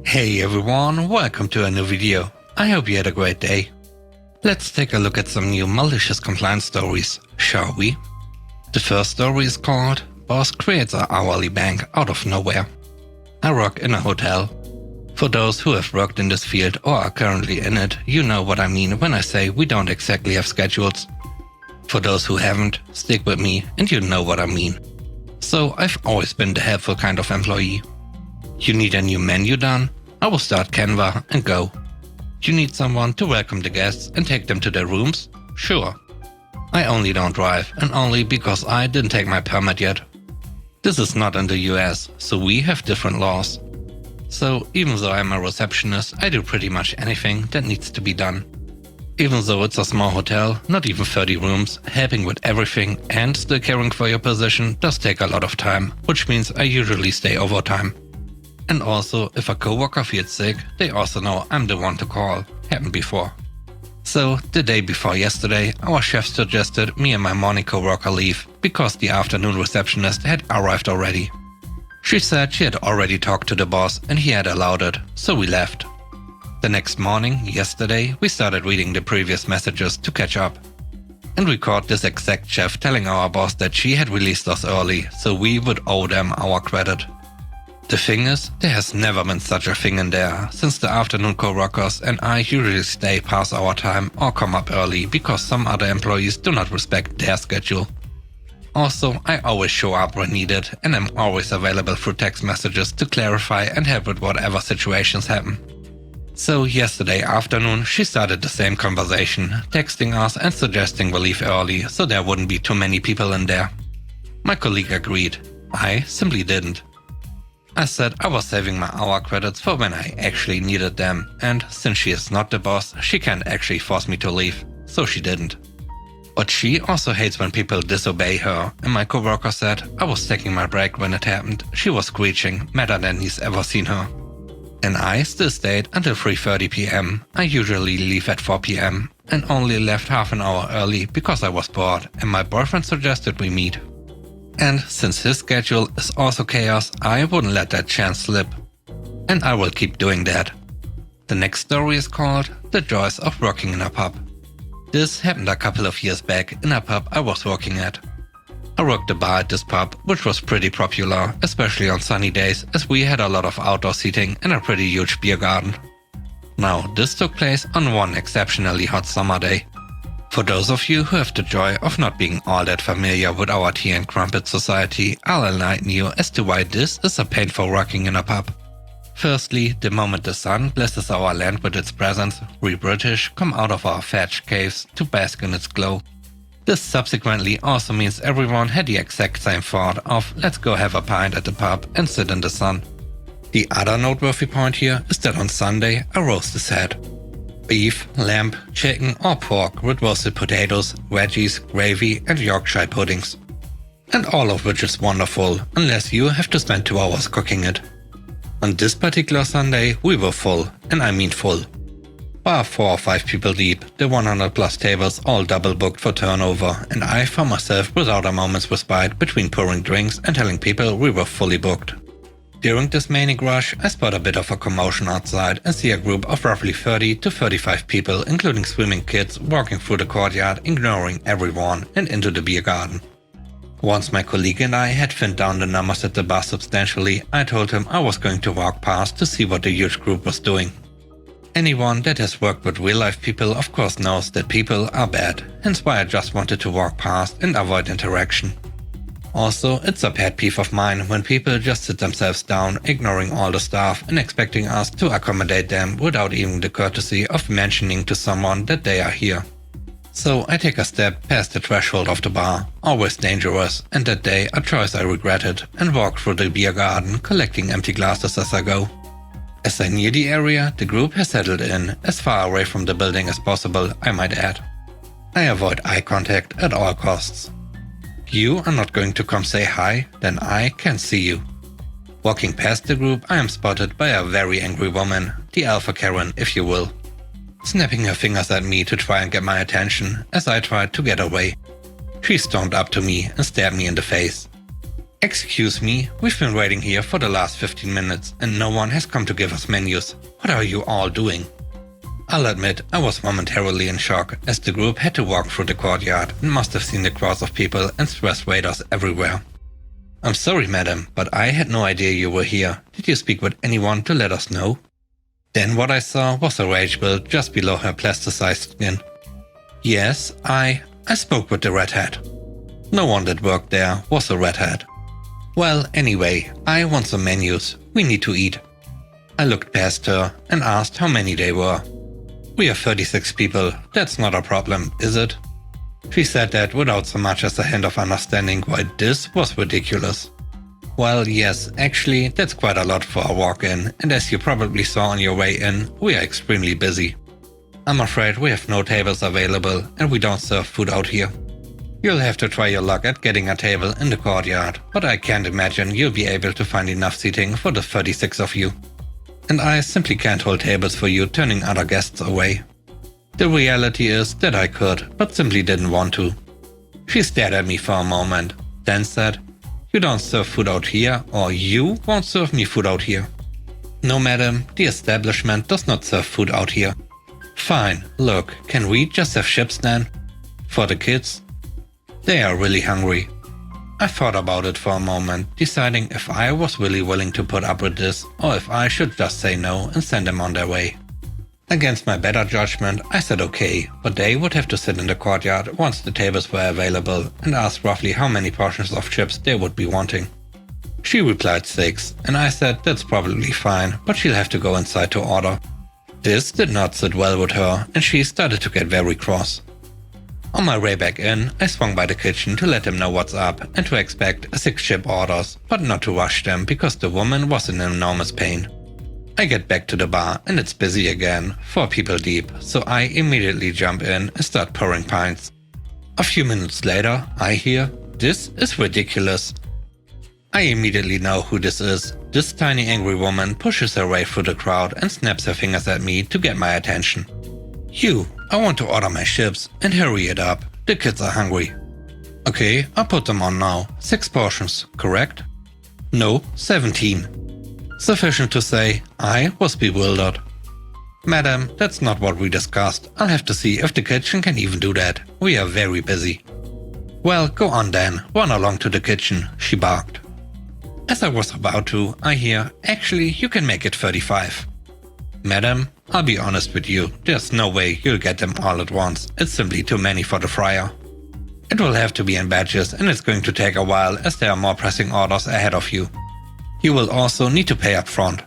Hey everyone, welcome to a new video. I hope you had a great day. Let's take a look at some new malicious compliance stories, shall we? The first story is called Boss Creates an Hourly Bank Out of Nowhere. I work in a hotel. For those who have worked in this field or are currently in it, you know what I mean when I say we don't exactly have schedules. For those who haven't, stick with me and you know what I mean. So I've always been the helpful kind of employee. You need a new menu done? I will start Canva and go. You need someone to welcome the guests and take them to their rooms? Sure. I only don't drive, and only because I didn't take my permit yet. This is not in the US, so we have different laws. So even though I'm a receptionist, I do pretty much anything that needs to be done. Even though it's a small hotel, not even 30 rooms, helping with everything and still caring for your position does take a lot of time, which means I usually stay overtime. And also, if a coworker feels sick, they also know I'm the one to call. Happened before. So, the day before yesterday, our chef suggested me and my morning coworker leave, because the afternoon receptionist had arrived already. She said she had already talked to the boss and he had allowed it, so we left. The next morning, yesterday, we started reading the previous messages to catch up. And we caught this exact chef telling our boss that she had released us early, so we would owe them our credit. The thing is, there has never been such a thing in there, since the afternoon co-workers and I usually stay past our time or come up early because some other employees do not respect their schedule. Also, I always show up when needed and am always available through text messages to clarify and help with whatever situations happen. So yesterday afternoon she started the same conversation, texting us and suggesting we leave early so there wouldn't be too many people in there. My colleague agreed. I simply didn't. I said I was saving my hour credits for when I actually needed them, and since she is not the boss, she can't actually force me to leave, so she didn't. But she also hates when people disobey her, and my coworker said I was taking my break when it happened. She was screeching, madder than he's ever seen her. And I still stayed until 3:30 PM. I usually leave at 4 PM and only left half an hour early because I was bored and my boyfriend suggested we meet. And since his schedule is also chaos, I wouldn't let that chance slip. And I will keep doing that. The next story is called The Joys of Working in a Pub. This happened a couple of years back in a pub I was working at. I worked the bar at this pub, which was pretty popular, especially on sunny days, as we had a lot of outdoor seating and a pretty huge beer garden. Now, this took place on one exceptionally hot summer day. For those of you who have the joy of not being all that familiar with our tea and crumpet society, I'll enlighten you as to why this is a pain for working in a pub. Firstly, the moment the sun blesses our land with its presence, we British come out of our thatched caves to bask in its glow. This subsequently also means everyone had the exact same thought of let's go have a pint at the pub and sit in the sun. The other noteworthy point here is that on Sunday a roast is had. Beef, lamb, chicken or pork with roasted potatoes, veggies, gravy and Yorkshire puddings. And all of which is wonderful, unless you have to spend 2 hours cooking it. On this particular Sunday we were full, and I mean full. Bar 4 or 5 people deep, the 100 plus tables all double booked for turnover, and I found myself without a moment's respite between pouring drinks and telling people we were fully booked. During this manic rush, I spot a bit of a commotion outside and see a group of roughly 30 to 35 people, including screaming kids, walking through the courtyard, ignoring everyone, and into the beer garden. Once my colleague and I had thinned down the numbers at the bar substantially, I told him I was going to walk past to see what the huge group was doing. Anyone that has worked with real-life people of course knows that people are bad, hence why I just wanted to walk past and avoid interaction. Also, it's a pet peeve of mine when people just sit themselves down, ignoring all the staff and expecting us to accommodate them without even the courtesy of mentioning to someone that they are here. So I take a step past the threshold of the bar, always dangerous, and that day a choice I regretted, and walk through the beer garden collecting empty glasses as I go. As I near the area, the group has settled in, as far away from the building as possible, I might add. I avoid eye contact at all costs. You are not going to come say hi, then I can't see you. Walking past the group, I am spotted by a very angry woman, the Alpha Karen if you will. Snapping her fingers at me to try and get my attention, as I tried to get away. She stormed up to me and stared me in the face. Excuse me, we've been waiting here for the last 15 minutes and no one has come to give us menus. What are you all doing? I'll admit I was momentarily in shock as the group had to walk through the courtyard and must have seen the crowds of people and stressed waiters everywhere. I'm sorry, madam, but I had no idea you were here. Did you speak with anyone to let us know? Then what I saw was a rage build just below her plasticized skin. Yes, I spoke with the redhead. No one that worked there was a redhead. Well, anyway, I want some menus. We need to eat. I looked past her and asked how many they were. We are 36 people. That's not a problem, is it? She said that without so much as a hint of understanding why this was ridiculous. Well, yes, actually, that's quite a lot for a walk-in, and as you probably saw on your way in, we are extremely busy. I'm afraid we have no tables available, and we don't serve food out here. You'll have to try your luck at getting a table in the courtyard, but I can't imagine you'll be able to find enough seating for the 36 of you. And I simply can't hold tables for you turning other guests away. The reality is that I could, but simply didn't want to. She stared at me for a moment, then said, "You don't serve food out here, or you won't serve me food out here." "No, madam, the establishment does not serve food out here." "Fine, look, can we just have chips then? For the kids? They are really hungry." I thought about it for a moment, deciding if I was really willing to put up with this, or if I should just say no and send them on their way. Against my better judgment, I said okay, but they would have to sit in the courtyard once the tables were available and ask roughly how many portions of chips they would be wanting. She replied 6, and I said that's probably fine, but she'll have to go inside to order. This did not sit well with her, and she started to get very cross. On my way back in, I swung by the kitchen to let them know what's up and to expect 6 chip orders, but not to rush them because the woman was in enormous pain. I get back to the bar and it's busy again, 4 people deep, so I immediately jump in and start pouring pints. A few minutes later, I hear, "This is ridiculous." I immediately know who this is. This tiny angry woman pushes her way through the crowd and snaps her fingers at me to get my attention. "You, I want to order my chips and hurry it up. The kids are hungry." "Okay, I'll put them on now. 6 portions, correct?" "No, 17. Sufficient to say, I was bewildered. "Madam, that's not what we discussed. I'll have to see if the kitchen can even do that. We are very busy." "Well, go on then. Run along to the kitchen," she barked. As I was about to, I hear, "Actually, you can make it 35. "Madam, I'll be honest with you. There's no way you'll get them all at once. It's simply too many for the fryer. It will have to be in batches and it's going to take a while as there are more pressing orders ahead of you. You will also need to pay up front."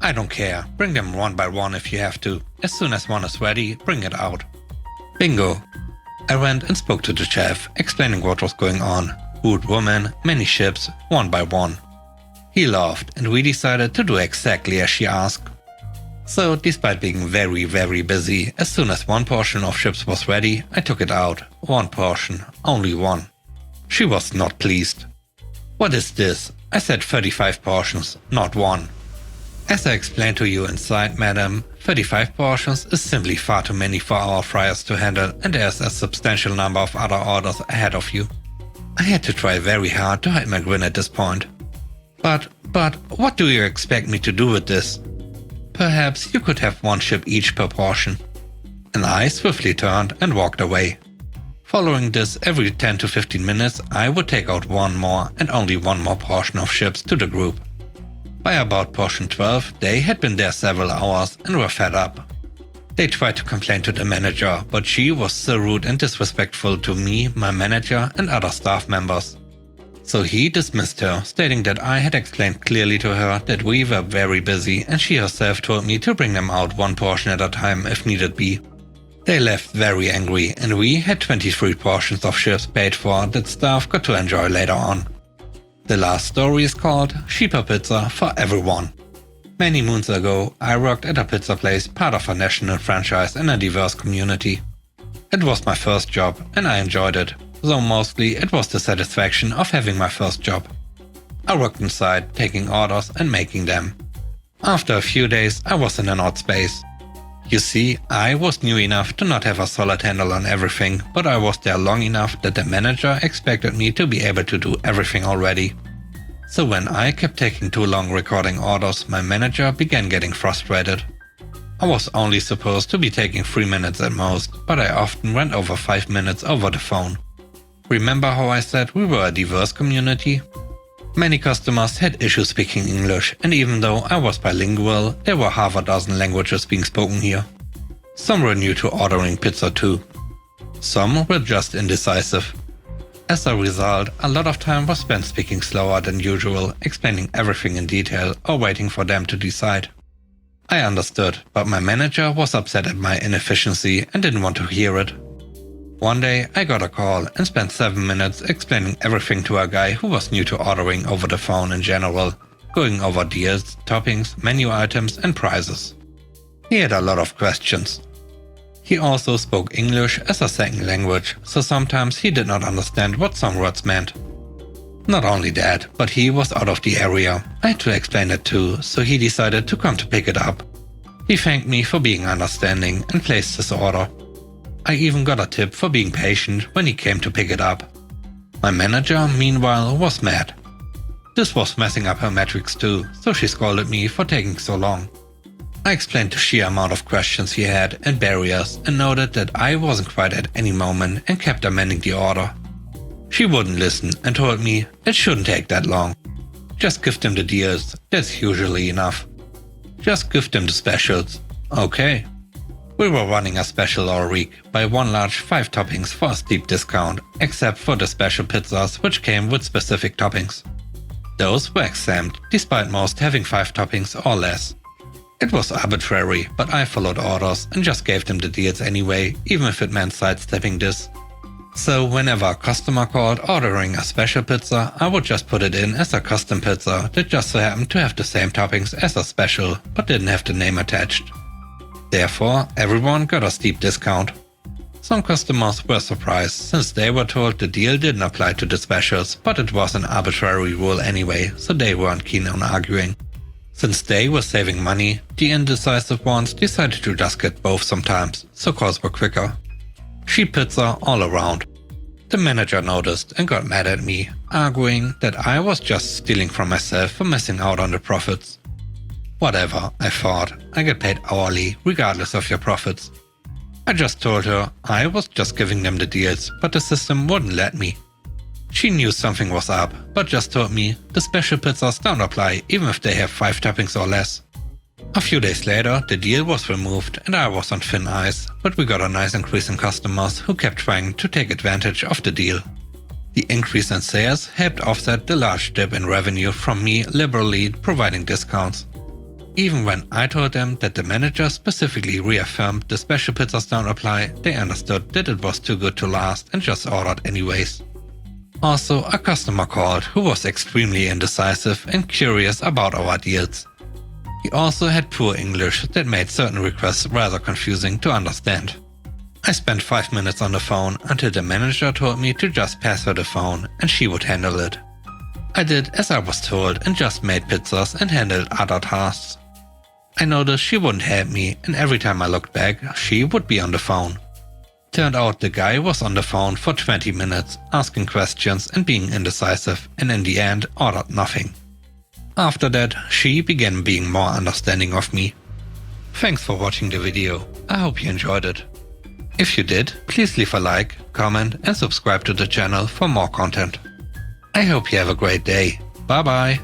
"I don't care. Bring them one by one if you have to. As soon as one is ready, bring it out." Bingo. I went and spoke to the chef, explaining what was going on. Rude woman, many chips, one by one. He laughed and we decided to do exactly as she asked. So, despite being very, very busy, as soon as one portion of chips was ready, I took it out. 1 portion, only 1. She was not pleased. "What is this? I said 35 portions, not 1. "As I explained to you inside, madam, 35 portions is simply far too many for our fryers to handle and there's a substantial number of other orders ahead of you." I had to try very hard to hide my grin at this point. But what do you expect me to do with this?" "Perhaps you could have 1 chip each per portion." And I swiftly turned and walked away. Following this, every 10 to 15 minutes, I would take out 1 more and only 1 more portion of chips to the group. By about portion 12, they had been there several hours and were fed up. They tried to complain to the manager, but she was so rude and disrespectful to me, my manager, and other staff members. So he dismissed her, stating that I had explained clearly to her that we were very busy and she herself told me to bring them out 1 portion at a time if needed be. They left very angry and we had 23 portions of chips paid for that staff got to enjoy later on. The last story is called Cheaper Pizza for Everyone. Many moons ago, I worked at a pizza place part of a national franchise in a diverse community. It was my first job and I enjoyed it, though mostly it was the satisfaction of having my first job. I worked inside, taking orders and making them. After a few days, I was in an odd space. You see, I was new enough to not have a solid handle on everything, but I was there long enough that the manager expected me to be able to do everything already. So when I kept taking too long recording orders, my manager began getting frustrated. I was only supposed to be taking 3 minutes at most, but I often went over 5 minutes over the phone. Remember how I said we were a diverse community? Many customers had issues speaking English, and even though I was bilingual, there were half a dozen languages being spoken here. Some were new to ordering pizza too. Some were just indecisive. As a result, a lot of time was spent speaking slower than usual, explaining everything in detail or waiting for them to decide. I understood, but my manager was upset at my inefficiency and didn't want to hear it. One day I got a call and spent 7 minutes explaining everything to a guy who was new to ordering over the phone in general, going over deals, toppings, menu items and prices. He had a lot of questions. He also spoke English as a second language, so sometimes he did not understand what some words meant. Not only that, but he was out of the area. I had to explain it too, so he decided to come to pick it up. He thanked me for being understanding and placed his order. I even got a tip for being patient when he came to pick it up. My manager, meanwhile, was mad. This was messing up her metrics too, so she scolded me for taking so long. I explained the sheer amount of questions he had and barriers and noted that I wasn't quite at any moment and kept amending the order. She wouldn't listen and told me it shouldn't take that long. Just give them the deals, that's usually enough. Just give them the specials. Okay. We were running a special all week, buy one large 5 toppings for a steep discount, except for the special pizzas which came with specific toppings. Those were exempt, despite most having 5 toppings or less. It was arbitrary, but I followed orders and just gave them the deals anyway, even if it meant sidestepping this. So whenever a customer called ordering a special pizza, I would just put it in as a custom pizza that just so happened to have the same toppings as a special, but didn't have the name attached. Therefore, everyone got a steep discount. Some customers were surprised, since they were told the deal didn't apply to the specials, but it was an arbitrary rule anyway, so they weren't keen on arguing. Since they were saving money, the indecisive ones decided to just get both sometimes, so calls were quicker. Cheap pizza all around. The manager noticed and got mad at me, arguing that I was just stealing from myself for missing out on the profits. Whatever, I thought, I get paid hourly regardless of your profits. I just told her I was just giving them the deals, but the system wouldn't let me. She knew something was up, but just told me the special pizzas don't apply even if they have 5 toppings or less. A few days later, the deal was removed and I was on thin ice, but we got a nice increase in customers who kept trying to take advantage of the deal. The increase in sales helped offset the large dip in revenue from me liberally providing discounts. Even when I told them that the manager specifically reaffirmed the special pizzas don't apply, they understood that it was too good to last and just ordered anyways. Also, a customer called who was extremely indecisive and curious about our deals. He also had poor English that made certain requests rather confusing to understand. I spent 5 minutes on the phone until the manager told me to just pass her the phone and she would handle it. I did as I was told and just made pizzas and handled other tasks. I noticed she wouldn't help me, and every time I looked back, she would be on the phone. Turned out the guy was on the phone for 20 minutes, asking questions and being indecisive, and in the end ordered nothing. After that, she began being more understanding of me. Thanks for watching the video. I hope you enjoyed it. If you did, please leave a like, comment and subscribe to the channel for more content. I hope you have a great day. Bye bye.